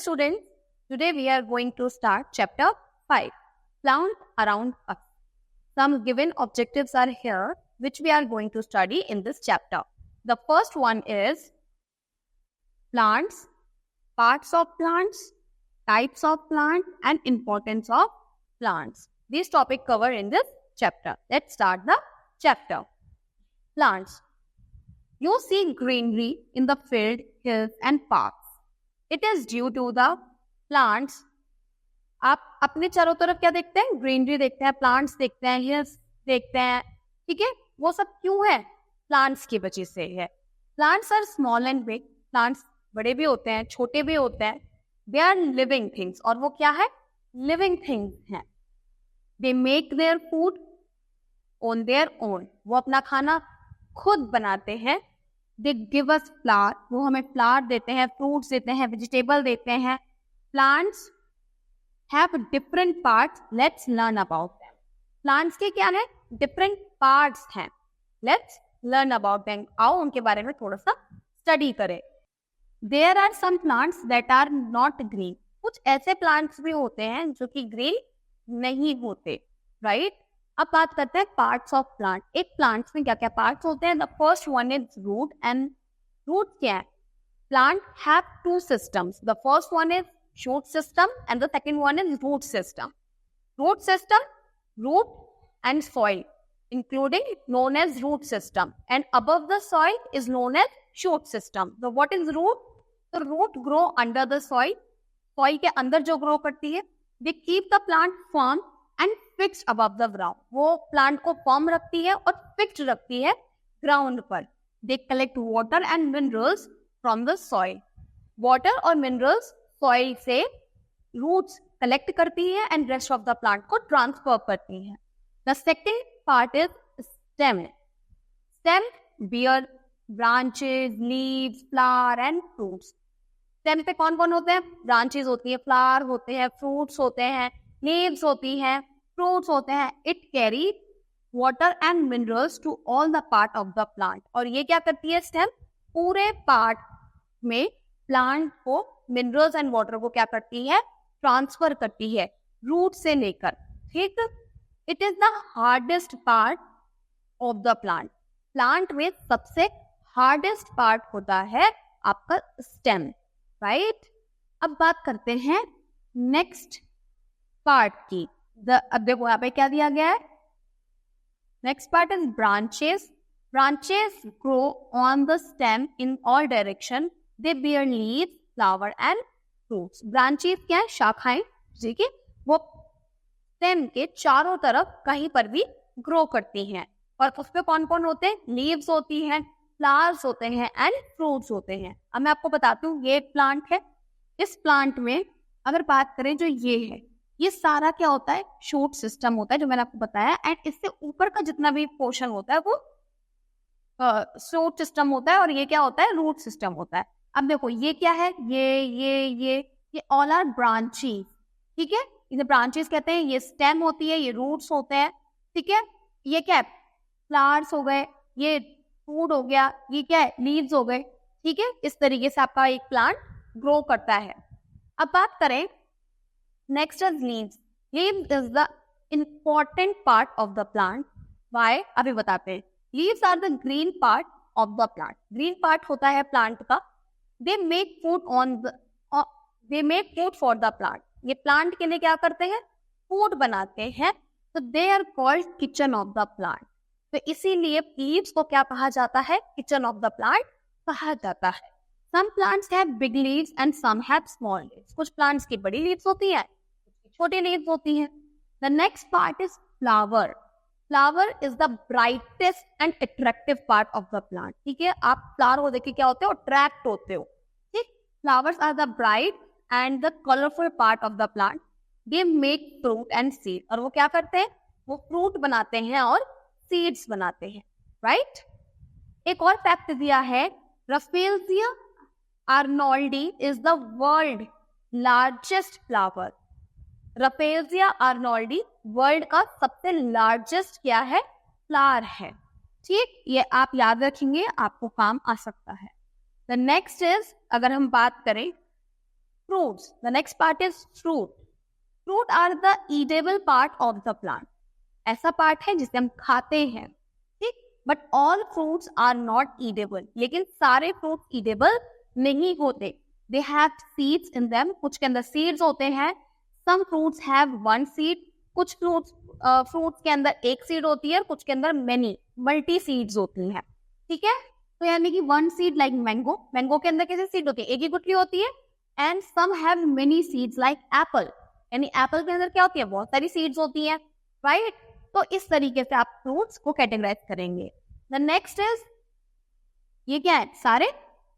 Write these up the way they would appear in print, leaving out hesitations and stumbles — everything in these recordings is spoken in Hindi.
students, today we are going to start chapter 5, Plant Around Us. Some given objectives are here which we are going to study in this chapter. The first one is plants, parts of plants, types of plants and importance of plants. These topics covered in this chapter. Let's start the chapter. Plants. You see greenery in the field, hills and parks. It is due to the plants. आप अपने चारों तरफ क्या देखते हैं? ग्रीनरी देखते हैं, प्लांट्स देखते हैं, हिल्स देखते हैं, ठीक है? वो सब क्यों है? प्लांट्स की वजह से है. Plants are small and big. Plants बड़े भी होते हैं, छोटे भी होते हैं. They are living things. और वो क्या है? लिविंग थिंग्स हैं. They make their food on their own. वो अपना खाना खुद बनाते हैं. They give us flower. वो हमें फ्लावर देते हैं, फ्रूट्स देते हैं, वेजिटेबल देते हैं. Plants have different parts. Let's learn about them. Plants के क्या है? डिफरेंट पार्ट्स हैं. Let's learn about them. आओ उनके बारे में थोड़ा सा स्टडी करें. There are some plants that are not green. कुछ ऐसे प्लांट्स भी होते हैं जो कि ग्रीन नहीं होते, राइट? अब बात करते हैं पार्ट्स ऑफ प्लांट. एक प्लांट्स में क्या क्या पार्ट्स होते हैं? The first one is root. And root क्या है? Plant have two systems. The first one is shoot system and the second one is root system. Root system, root and soil including known as root system, and above the soil is known as shoot system. So what is root? The root grow under the soil. Soil के अंदर जो grow करती है. They keep the plant firm and fixed above the ground. वो plant को firm रखती है और fixed रखती है ground पर. They collect water and minerals from the soil. Water और minerals सॉइल से रूट्स कलेक्ट करती है and rest of the plant को ट्रांसफर करती है. The second part is stem. Stem bear branches, leaves, flower and fruits. Stem पे कौन कौन होते हैं? ब्रांचेस होती है, फ्लावर होते हैं, फ्रूट्स होते हैं, लीव्स होती हैं, फ्रूट्स होते हैं. It carry water and minerals to all the part of the plant. और ये क्या करती है? स्टेम पूरे पार्ट में प्लांट को मिनरल्स एंड वाटर को क्या करती है? ट्रांसफर करती है रूट से लेकर. ठीक. It is the hardest part of the plant. Plant में सबसे हार्डेस्ट पार्ट होता है आपका स्टेम, राइट? अब बात करते हैं नेक्स्ट पार्ट की. अब देखो यहाँ पे क्या दिया गया है. Next part is branches. Branches grow on the stem in all direction. They beer leaves, flower and fruits. Branches क्या है? शाखाएं, ठीक है? वो स्टेम के चारों तरफ कहीं पर भी ग्रो करती हैं. और उसपे कौन कौन होते हैं? लीव्स होती हैं, फ्लावर्स होते हैं एंड फ्रूट्स होते हैं. अब मैं आपको बताती हूँ, ये एक प्लांट है. इस प्लांट में अगर बात करें जो ये है, ये सारा क्या होता है? शूट सिस्टम होता है जो मैंने आपको बताया. एंड इससे ऊपर का जितना भी पोर्शन होता है वो शूट सिस्टम होता है. और ये क्या होता है? रूट सिस्टम होता है. अब देखो ये क्या है? ये ऑल आर ब्रांचेस, ठीक है? इन्हें ब्रांचेस कहते हैं. ये स्टेम होती है, ये रूट्स होते हैं, ठीक है? ये क्या है? फ्लावर्स हो गए, ये फूड हो गया, ये क्या है? लीव्स हो गए, ठीक है? इस तरीके से आपका एक प्लांट ग्रो करता है. अब बात करें next is leaves. Leaves is the important part of the plant. Why? अभी बताते हैं. Leaves are the green part of the plant. Green part होता है प्लांट का. They make food for the plant. ये प्लांट के लिए क्या करते हैं? फूड बनाते हैं. तो they are called kitchen of the plant. तो इसीलिए लीव्स को क्या कहा जाता है? किचन ऑफ द प्लांट कहा जाता है. Some plants have big leaves and some have small leaves. कुछ प्लांट्स की बड़ी लीव्स होती है, छोटी लीव्स होती हैं. The next part is flower. Flower is the brightest and attractive part of the plant. ठीक है? आप फ्लावर को देख के क्या होते हो? अट्रैक्ट होते हो. ठीक? Flowers are the bright and the colorful part of the plant. They make fruit and seed. और वो क्या करते हैं? वो फ्रूट बनाते हैं और सीड्स बनाते हैं, राइट? एक और फैक्ट दिया है. Rafflesia arnoldi is the world largest flower. Rafflesia arnoldi world का सबसे लार्जेस्ट क्या है? फ्लावर है. ठीक, ये आप याद रखेंगे, आपको काम आ सकता है. द नेक्स्ट इज, अगर हम बात करें fruits. The next part is fruit. Fruit are the eatable part of the plant. ऐसा पार्ट है जिसे हम खाते हैं, ठीक. But all fruits are not edible. लेकिन सारे फ्रूट्स ईडेबल नहीं होते. They have seeds in them. कुछ के अंदर सीड्स होते हैं. Some fruits have one seed. कुछ फ्रूट्स के अंदर एक सीड होती है, कुछ के अंदर मल्टी सीड्स होती हैं, ठीक है. तो यानी कि वन सीड लाइक मैंगो के अंदर कैसे सीड होती है, एक ही गुठली होती है. And some have many seeds like apple. यानी एप्पल के अंदर क्या होती है, बहुत सारी सीड्स होती हैं, राइट. तो इस तरीके से आप फ्रूट्स को कैटेगराइज करेंगे. द नेक्स्ट इज, ये क्या है, सारे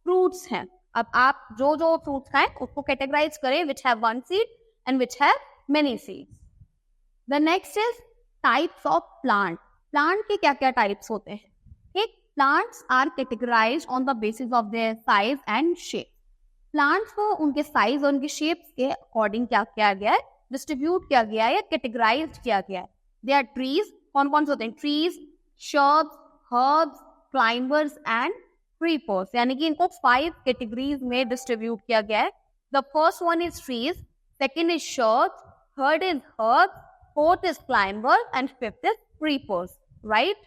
फ्रूट्स हैं. अब आप जो जो फ्रूट्स खाएं उसको कैटेगराइज करें, which have one seed and which have many seeds. The next is types of plant. Plant के क्या क्या टाइप्स होते हैं, ठीक. Plants are categorized on the basis of their size and shape. Plants को उनके साइज और उनके शेप्स के अकॉर्डिंग क्या किया गया है, डिस्ट्रीब्यूट किया गया है या कैटेगराइज किया गया है. They are trees. कौन कौन से होते हैं, trees, shrubs, herbs, climbers and creepers. यानी कि इनको 5 कैटेगरीज में डिस्ट्रीब्यूट किया गया है. The first one is trees, second is shrubs, third is herbs, fourth is climbers and fifth is creepers, right.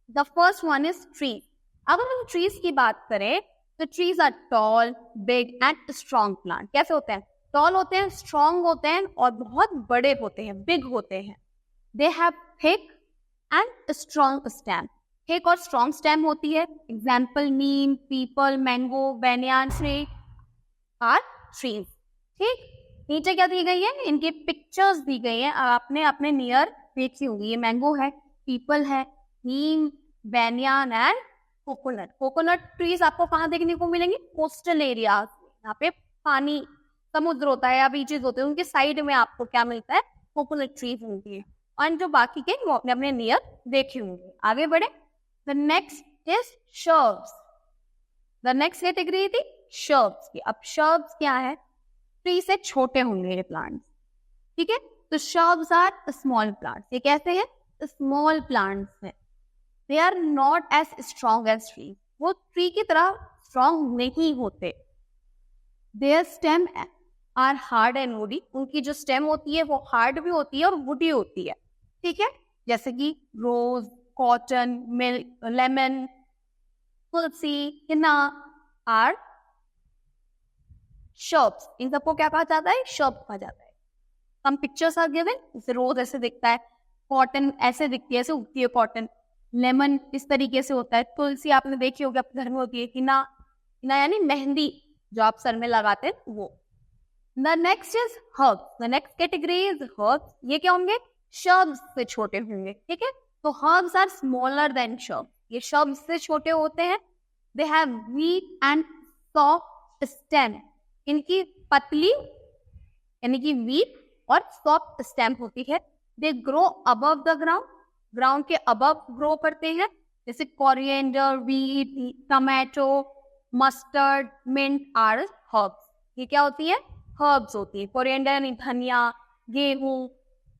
The first one is trees. अगर हम ट्रीज की बात करें तो trees are tall, big and strong plant. कैसे होते हैं, टॉल होते हैं, स्ट्रॉन्ग होते हैं और बहुत बड़े होते हैं, बिग होते हैं. They have thick and strong stem. Thick और स्ट्रॉन्ग स्टेम होती है. Example neem, peepal, mango, banyan tree are trees, ठीक. नीचे क्या दी गई है, इनकी पिक्चर्स दी गई है, आपने अपने नियर देखी होंगी. ये मैंगो है, पीपल है, नीम, बैनियान एंड कोकोनट. कोकोनट ट्रीज आपको कहाँ देखने को मिलेंगे, कोस्टल एरियाज. यहाँ पे पानी, समुद्र होता है या बीचेस होते हैं, उनके साइड में आपको क्या मिलता है, कोकोनट ट्रीज मिलती है. और जो बाकी के वो अपने अपने नियर देखे होंगे. आगे बढ़े. The next is shrubs. The next category थी शर्ब्स की. अब शर्ब्स क्या है, ट्री से छोटे होंगे ये प्लांट्स, ठीक है. तो शर्ब्स आर स्मॉल प्लांट्स. ये कैसे हैं, स्मॉल प्लांट्स हैं. They are not as strong as tree. वो ट्री की तरह स्ट्रॉन्ग नहीं होते. Their stem are hard and woody. उनकी जो स्टेम होती है वो हार्ड भी होती है और वुडी होती है, ठीक है. जैसे कि rose, cotton, milk, lemon, tulsi, henna are shrubs. इन सबको क्या कहा जाता है, शर्ब कहा जाता है. हम पिक्चर्स आर गिवन. जैसे रोज ऐसे दिखता है, कॉटन ऐसे दिखती है, ऐसे उगती है कॉटन. लेमन इस तरीके से होता है. तुलसी आपने देखी होगी, अपने घर में होती है. हिना, हिना यानी मेहंदी जो आप सर में लगाते हैं वो. The next is herbs. The next category is herbs. ये क्या होंगे, शर्ब्स से छोटे होंगे, ठीक है. तो herbs are smaller than shrubs. ये शर्ब्स से छोटे होते हैं. They have weak and soft stem. इनकी पतली यानी कि वीक और सॉफ्ट स्टेम होती है. They grow above the ground. Ground के अबव ग्रो करते हैं. जैसे coriander, wheat, tomato, mustard, mint are herbs. ये क्या होती है, हर्ब्स होती है. कोरिएंडर यानी धनिया, गेहूं,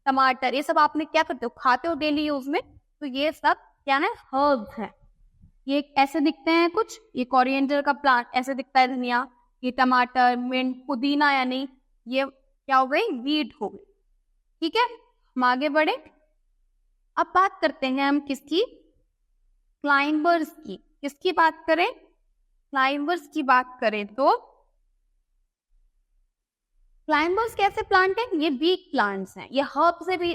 टमाटर, ये सब आपने क्या करते हो, खाते हो डेली यूज में. तो ये सब क्या है, हर्ब्स है. ये ऐसे दिखते हैं कुछ. ये कोरिएंडर का प्लांट ऐसे दिखता है, धनिया. ये टमाटर, मिंट, पुदीना यानी ये क्या हो गई, वीट हो गई, ठीक है. हम आगे बढ़े. अब बात करते हैं हम किसकी, क्लाइंबर्स की. किसकी बात करें, क्लाइंबर्स की बात करें तो क्लाइंबर्स कैसे प्लांट हैं, ये वीक प्लांट्स हैं. ये हर्ब से भी,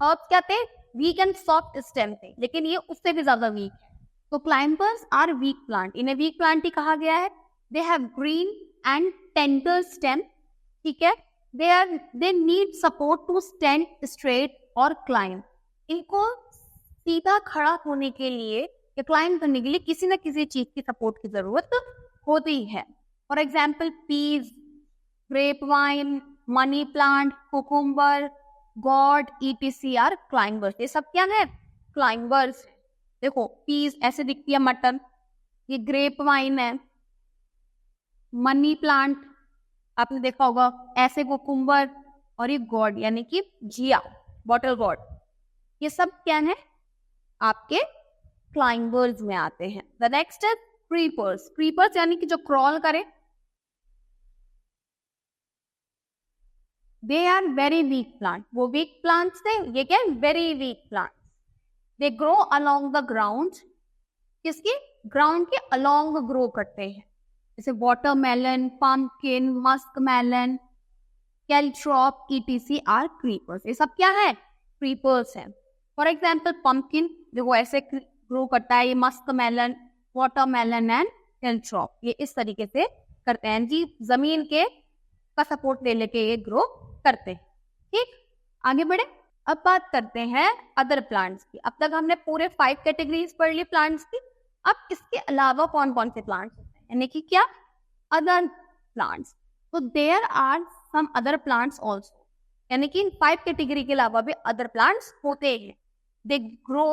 हर्ब्स क्या थे, वीक एंड सॉफ्ट स्टेम थे, लेकिन ये उससे भी ज्यादा वीक है. तो क्लाइंबर्स आर वीक प्लांट. इन्हें वीक प्लांट ही कहा गया है. They have green and tender stem, ठीक है. They need support to stand straight और क्लाइंब. इनको सीधा खड़ा होने के लिए या क्लाइंब करने के लिए किसी न किसी चीज की सपोर्ट की जरूरत होती है. For example peas, grape vine, money plant, cucumber, gourd, ETC are climbers. ये सब क्या है, क्लाइंबर्स. देखो पीज ऐसे दिखती है, मटन. ये ग्रेप वाइन है, मनी प्लांट आपने देखा होगा ऐसे, कुकुम्बर, और ये गॉड यानी कि जिया, बॉटल गॉड. ये सब क्या है, आपके क्लाइंबर्स में आते हैं. The next is creepers. Creepers यानी कि जो क्रॉल करे. They are very weak plant, वो वीक प्लांट्स थे, ये क्या है, very weak plant. They grow along the ground, किसके, ग्राउंड के अलोंग ग्रो करते हैं, जैसे watermelon, pumpkin, musk melon, caltrop, etc are creepers. ये सब क्या है, क्रीपर्स हैं। फॉर एग्जाम्पल पम्पकिन देखो ऐसे ग्रो करता है, ये मस्क मेलन, वाटरमेलन एंड कैलट्रॉप ये इस तरीके से करते हैं जी, जमीन के का सपोर्ट ले लेके ये ग्रो करते हैं। ठीक, आगे बढ़े। अब बात करते हैं अदर प्लांट्स की। अब तक हमने पूरे 5 कैटेगरीज पढ़ ली प्लांट्स की। अब इसके अलावा कौन कौन से प्लांट्स होते हैं, यानी कि क्या, अदर प्लांट्स। तो there are some other plants also, यानी कि इन 5 कैटेगरी के अलावा भी अदर प्लांट्स होते हैं। दे ग्रो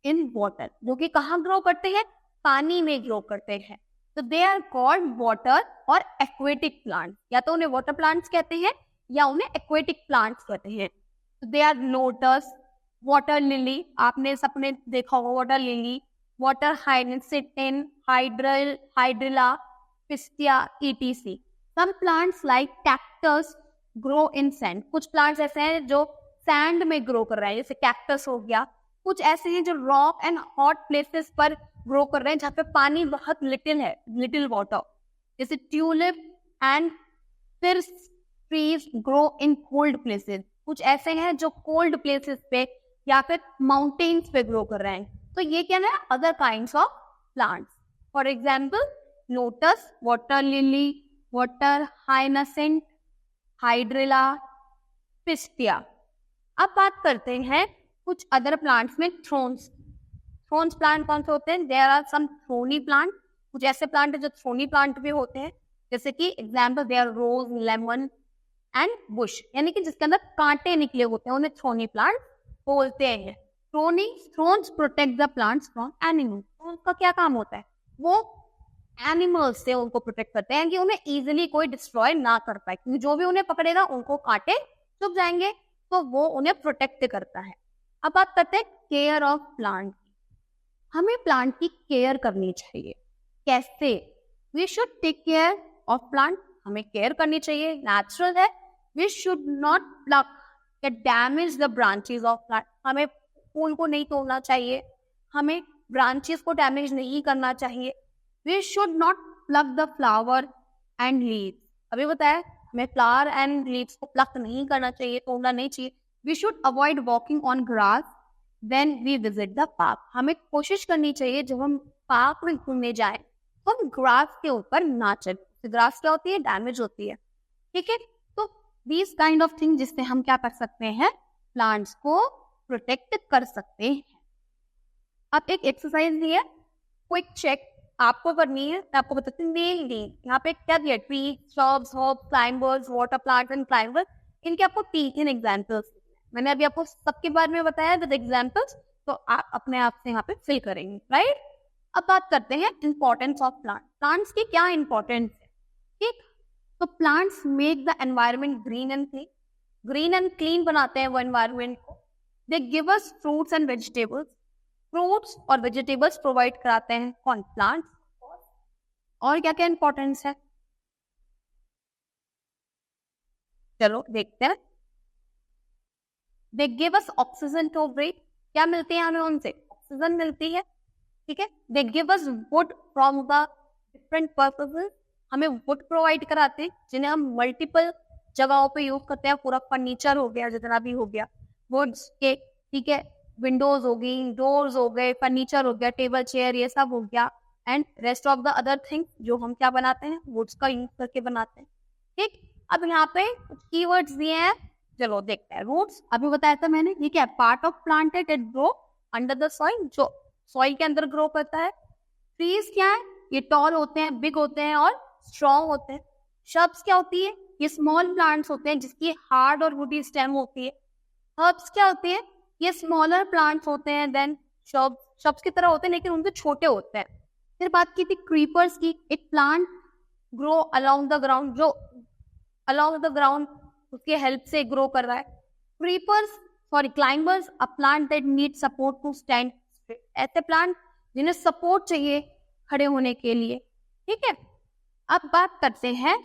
इन वाटर, जो कि कहाँ ग्रो करते हैं, पानी में ग्रो करते हैं। तो दे आर कॉल्ड वाटर और एक्वेटिक प्लांट, या तो उन्हें वाटर प्लांट्स कहते हैं या उन्हें एक्वेटिक प्लांट्स कहते हैं। तो they are lotus, water lily, आपने सबने देखा होगा water lily, water hyacinth, hydrilla, pistia, etc. Some plants like cactus grow in sand. कुछ प्लांट्स ऐसे हैं जो सैंड में ग्रो कर रहे हैं, जैसे कैक्टस हो गया। कुछ ऐसे हैं जो रॉक एंड हॉट प्लेसेस पर ग्रो कर रहे हैं जहाँ पे पानी बहुत लिटिल है, लिटिल वाटर, जैसे ट्यूलिप एंड फिर trees grow in cold places. कुछ ऐसे हैं जो कोल्ड प्लेसेस पे या फिर माउंटेन्स पे ग्रो कर रहे हैं। तो ये क्या है, other kinds of plants. For example lotus, water lily, water hyacinth, hydrilla, pistia. अब बात करते हैं कुछ अदर प्लांट्स में थ्रोन्स। थ्रोन्स प्लांट कौन से होते हैं, there are some thorny plant. कुछ ऐसे प्लांट है जो थ्रोनी प्लांट भी होते हैं, जैसे कि example there rose, lemon and bush, यानी कि जिसके अंदर कांटे निकले होते हैं उन्हें थ्रोनी प्लांट बोलते हैं। Thrones protect the plants from animals. Thrones का क्या काम होता है, वो एनिमल्स से उनको प्रोटेक्ट करते हैं कि उन्हें इजीली कोई डिस्ट्रॉय ना कर पाए, क्योंकि जो भी उन्हें पकड़ेगा उनको कांटे चुभ जाएंगे, तो वो उन्हें प्रोटेक्ट करता है। अब बात करते हैं केयर ऑफ प्लांट। हमें प्लांट की केयर करनी चाहिए, कैसे, we should take care of plant, हमें केयर करनी चाहिए, नेचुरल है। वी शुड नॉट प्लक या damage the branches of plant, हमें फूल को नहीं तोड़ना चाहिए, हमें ब्रांचेस को डैमेज नहीं करना चाहिए। We should not pluck the flower and leaves, अभी बताया हमें फ्लावर एंड लीव्स को प्लक नहीं करना चाहिए, तोड़ना नहीं चाहिए। We should avoid walking on grass then we visit the park, हमें कोशिश करनी चाहिए जब हम पार्क में घूमने जाएं तो हम ग्रास के ऊपर ना चलें, ग्रास क्या होती है, डैमेज होती है। ठीक है, तो दीज काइंड ऑफ थिंग जिससे हम क्या कर सकते हैं, प्लांट्स को प्रोटेक्ट कर सकते हैं। अब एक एक्सरसाइज दी है, क्विक चेक आपको करनी है, मैं आपको बताती हूँ। यहाँ पे क्या दिया, tree, shrubs, herbs, climbers, water plants and climbers, इनके आपको 3 एग्जाम्पल्स, मैंने अभी आपको सबके बारे में बताया विद एग्जाम्पल्स, तो आप अपने आप से यहाँ पे फिल करेंगे, राइट। अब बात करते हैं इंपॉर्टेंस ऑफ प्लांट। प्लांट्स की क्या इंपॉर्टेंस है, ठीक। तो plants make the environment green and clean, green and clean बनाते हैं वो एनवायरमेंट को। दे give us fruits and vegetables, fruits और वेजिटेबल्स प्रोवाइड कराते हैं कौन, प्लांट्स। और क्या क्या इंपॉर्टेंस है, चलो देखते हैं। They give us oxygen to breathe, क्या मिलती है हमें उनसे, ऑक्सीजन मिलती है, ठीक है। दे give us wood from the different purposes, हमें वुड प्रोवाइड कराते हैं जिन्हें हम मल्टीपल जगहों पे यूज करते हैं, पूरा फर्नीचर हो गया, जितना भी हो गया वुड्स के, ठीक है। विंडोज हो गई, डोर्स हो गए, फर्नीचर हो गया, टेबल चेयर, ये सब हो गया, and rest of the other thing जो हम क्या बनाते हैं, वुड्स का यूज करके बनाते हैं, ठीक। अब यहाँ पे कुछ कीवर्ड्स दिए हैं, चलो देखते हैं। रूट्स अभी बताया था मैंने, ये क्या है, पार्ट ऑफ प्लांट है that grow under the soil, जो सॉइल के अंदर ग्रो करता है। ट्रीज क्या है, ये टॉल होते हैं, बिग होते हैं और स्ट्रॉन्ग होते हैं। शब्स क्या होती है, ये स्मॉल प्लांट्स होते हैं जिसकी हार्ड और वुडी स्टेम होती है। हर्ब्स क्या होते हैं, ये स्मॉलर प्लांट्स होते हैं देन शब्स की तरह होते हैं लेकिन उनसे छोटे होते हैं। फिर बात की थी क्रीपर्स की, एक plant grow along the ground, जो अलोंग द ग्राउंड उसके हेल्प से ग्रो कर रहा है। Climbers, a plant that need support to stand, ऐसे प्लांट जिन्हें सपोर्ट चाहिए खड़े होने के लिए, ठीक है। अब बात करते हैं,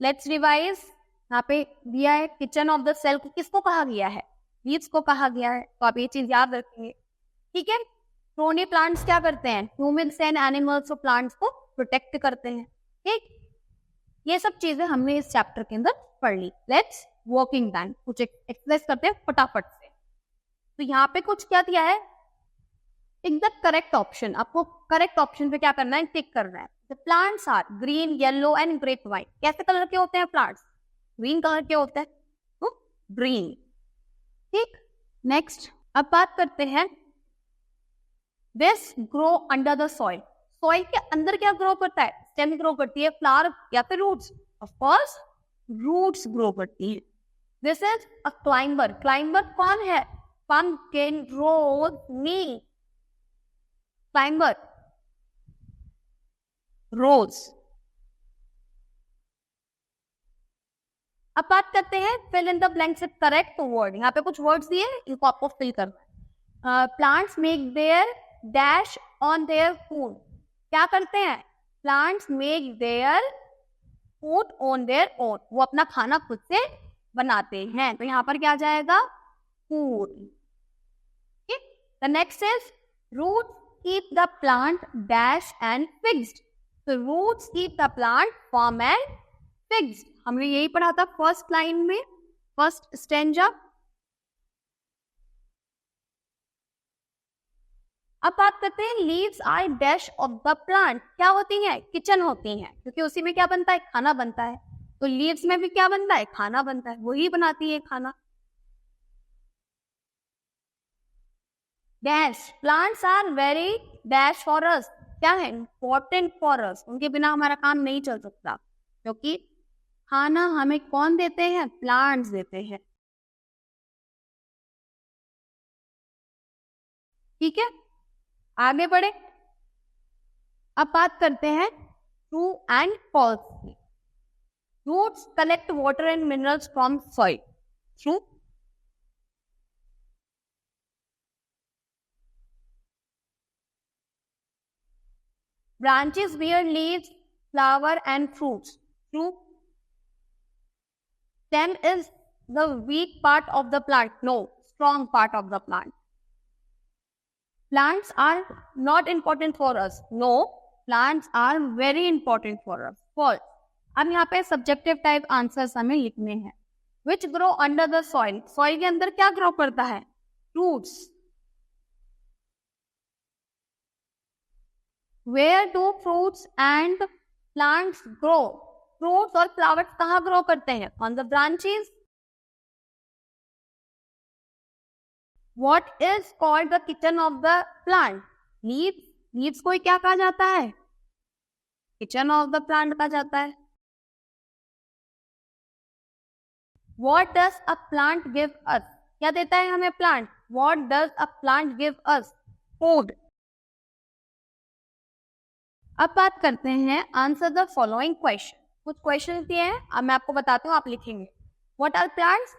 लेट्स रिवाइज यहाँ पे दिया है किचन ऑफ द सेल, किसको कहा गया है? लीव्स को कहा गया है, तो आप ये चीज याद रखेंगे, ठीक है। थ्रोनी प्लांट्स क्या करते हैं? ह्यूमन्स एंड एनिमल्स और प्लांट्स को प्रोटेक्ट करते हैं, ठीक। ये सब चीजें हमने इस चैप्टर के अंदर पढ़ ली। लेट्स वर्किंग डन, कुछ एक्सरसाइज करते हैं फटाफट से। तो यहाँ पे कुछ क्या दिया है? Tick the correct option. आपको करेक्ट ऑप्शन पे क्या करना है? टिक करना है। The plants are green, yellow and grape vine. कैसे कलर के होते हैं प्लांट्स? ग्रीन कलर के होते हैं, तो ग्रीन, ठीक। नेक्स्ट अब बात करते हैं, this grow under the soil. Soil के अंदर क्या ग्रो करता है? स्टेम ग्रो करती है, फ्लावर या फिर roots? Of course roots grow करती है। This is a climber. Climber कौन है? पंपकिन, रोज, नी। Climber rose. अब बात करते हैं fill in the blanks with correct word. यहाँ पे कुछ वर्ड्स दिए, इनको आपको फिल करना है। Plants make their dash on their food. क्या करते हैं? Plants make their food on their own. वो अपना खाना खुद से बनाते हैं, तो यहाँ पर क्या आ जाएगा? फूड, ठीक। The next is roots keep the plant dash and fixed. तो roots keep the plant firm and fixed. हमने यही पढ़ा था फर्स्ट लाइन में, फर्स्ट स्टेंजा। अब बात करते हैं leaves are dash of the plant. क्या होती है? किचन होती है, क्योंकि उसी में क्या बनता है? खाना बनता है। तो लीव्स में भी क्या बनता है? खाना बनता है, वही बनाती है खाना। Dash plants are very dash for us. क्या है? Important for us. उनके बिना हमारा काम नहीं चल सकता, क्योंकि खाना हमें कौन देते हैं? प्लांट्स देते हैं, ठीक है। आगे बढ़े, अब बात करते हैं true and false. Roots collect water and minerals from soil. True. Branches bear leaves, flower and fruits. True. Stem is the weak part of the plant. No, strong part of the plant. Plants are not important for us. No, plants are very important for us. False. अब यहाँ पे सब्जेक्टिव टाइप आंसर्स हमें लिखने हैं। Which grow under the soil? Soil के अंदर क्या ग्रो करता है? Roots. Where do fruits and plants grow? Fruits और flowers कहाँ grow करते हैं? On the branches. What is called the kitchen of the plant? Leaves. Leaves को क्या कहा जाता है? Kitchen of the plant कहा जाता है। What does a plant give us? क्या देता है हमें plant? What does a plant give us? Food. अब बात करते हैं आंसर द फॉलोइंग क्वेश्चन। कुछ क्वेश्चन दिए हैं, अब मैं आपको बताती हूँ, आप लिखेंगे। What are plants?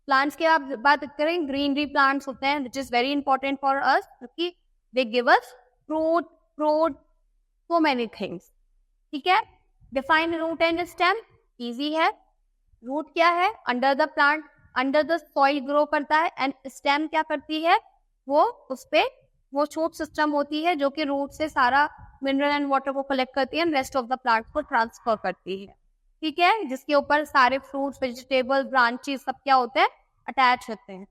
प्लांट्स की आप बात करें, ग्रीनरी प्लांट्स होते हैं, which is very important for us, क्योंकि they give us fruit, so many things, ठीक है। Define root and stem, easy है। रूट क्या है? Under the plant, under the soil grow करता है, एंड स्टेम क्या करती है? वो उस पे वो शूट सिस्टम होती है जो कि रूट से सारा मिनरल एंड वाटर को कलेक्ट करती है, रेस्ट ऑफ द प्लांट को ट्रांसफर करती है, ठीक है। जिसके ऊपर सारे फ्रूट्स, वेजिटेबल, ब्रांचेस सब क्या होते हैं? अटैच होते हैं।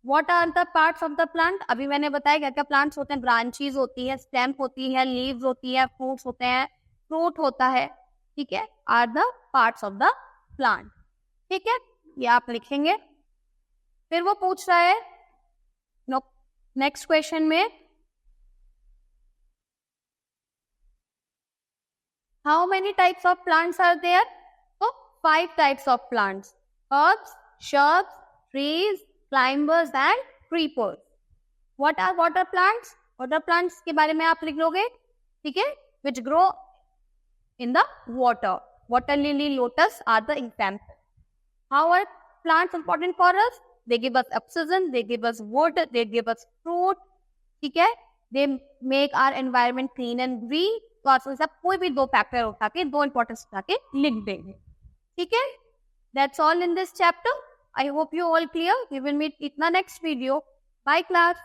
What are the parts of the plant? अभी मैंने बताया क्या क्या प्लांट्स होते हैं। ब्रांचेस होती है, स्टेम होती है, लीव्स होती है, फ्रूट्स होते हैं, फ्रूट होता है, ठीक है, are the parts of the plant, ठीक है। ये आप लिखेंगे। फिर वो पूछ रहा है नेक्स्ट क्वेश्चन में, how many types of plants are there? So 5 types of plants: herbs, shrubs, trees, climbers and creepers. What are water plants? Water plants के बारे में आप लिख लोगे, ठीक है, which grow in the water. Water lily, lotus are the examples. How are plants important for us? They give us oxygen, they give us wood, they give us fruit, ठीक है, they make our environment clean and green. तो आप सब कोई भी 2 फैक्टर उठा के, 2 इंपॉर्टेंस उठा के लिख देंगे, ठीक है। That's all in this chapter. I hope you all clear. We will meet in the next video. Bye class.